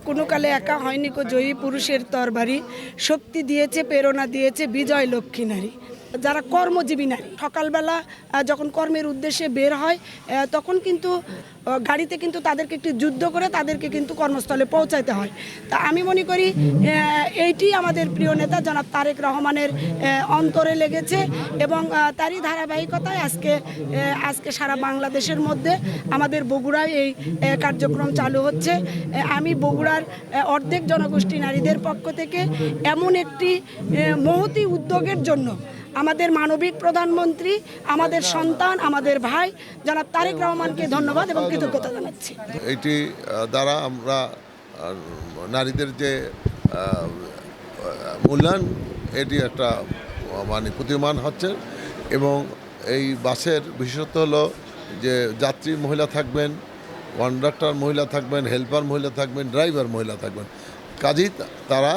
কোনো কালে একা হয়নি কো জয়ী পুরুষের তরবারি, শক্তি দিয়েছে প্রেরণা দিয়েছে বিজয় লক্ষ্মী নারী। যারা কর্মজীবী নারী সকালবেলা যখন কর্মের উদ্দেশ্যে বের হয় তখন কিন্তু গাড়িতে কিন্তু তাদেরকে একটু যুদ্ধ করে তাদেরকে কিন্তু কর্মস্থলে পৌঁছাতে হয়। তা আমি মনে করি এইটি আমাদের প্রিয় নেতা জনাব তারেক রহমানের অন্তরে লেগেছে এবং তারই ধারাবাহিকতায় আজকে সারা বাংলাদেশের মধ্যে আমাদের বগুড়ায় এই কার্যক্রম চালু হচ্ছে। আমি বগুড়ার অর্ধেক জনগোষ্ঠী নারীদের পক্ষ থেকে এমন একটি মহতী উদ্যোগের জন্য আমাদের মানবিক প্রধানমন্ত্রী, আমাদের সন্তান, আমাদের ভাই জনাব তারেক রহমানকে ধন্যবাদ এবং কৃতজ্ঞতা জানাচ্ছি। এটি দ্বারা আমরা নারীদের যে মূল্যায়ন এটি একটা মানে প্রতিমান হচ্ছে এবং এই বাসের বিশেষত্ব হলো যে যাত্রী মহিলা থাকবেন, কন্ডাক্টর মহিলা থাকবেন, হেল্পার মহিলা থাকবেন, ড্রাইভার মহিলা থাকবেন। কাজেই তারা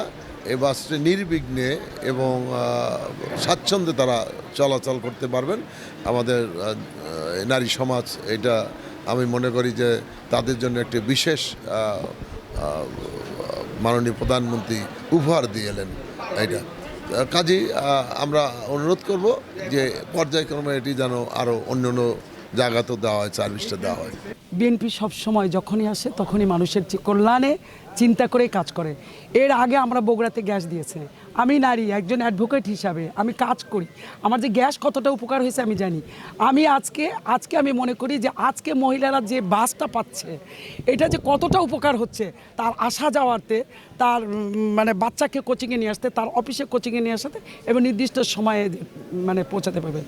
এই বাসটি নির্বিঘ্নে এবং স্বাচ্ছন্দ্যে তারা চলাচল করতে পারবেন। আমাদের নারী সমাজ এটা আমি মনে করি যে তাদের জন্য একটি বিশেষ মাননীয় প্রধানমন্ত্রী উপহার দিয়ে এলেন। এটা কাজেই আমরা অনুরোধ করব যে পর্যায়ক্রমে এটি যেন আরও অন্য জায়গাতেও দেওয়া হয়, সার্ভিসটা দেওয়া হয়। বিএনপি সবসময় যখনই আসে তখনই মানুষের কল্যাণে চিন্তা করে কাজ করে। এর আগে আমরা বগুড়াতে গ্যাস দিয়েছি। আমি নারী একজন অ্যাডভোকেট হিসাবে আমি কাজ করি, আমার যে গ্যাস কতটা উপকার হয়েছে আমি জানি। আমি আজকে আমি মনে করি যে আজকে মহিলারা যে বাসটা পাচ্ছে এটা যে কতটা উপকার হচ্ছে তার আসা যাওয়াতে, তার মানে বাচ্চাকে কোচিংয়ে নিয়ে আসতে, তার অফিসে কোচিংয়ে নিয়ে আসাতে এবং নির্দিষ্ট সময়ে মানে পৌঁছাতে পারবে।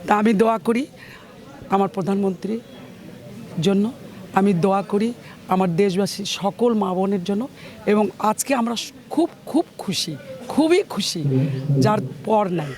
তা আমি দোয়া করি আমার প্রধানমন্ত্রীর জন্য, আমি দোয়া করি আমার দেশবাসী সকল মা বোনের জন্য। এবং আজকে আমরা খুব খুশি, খুবই খুশি, যার পর নাই।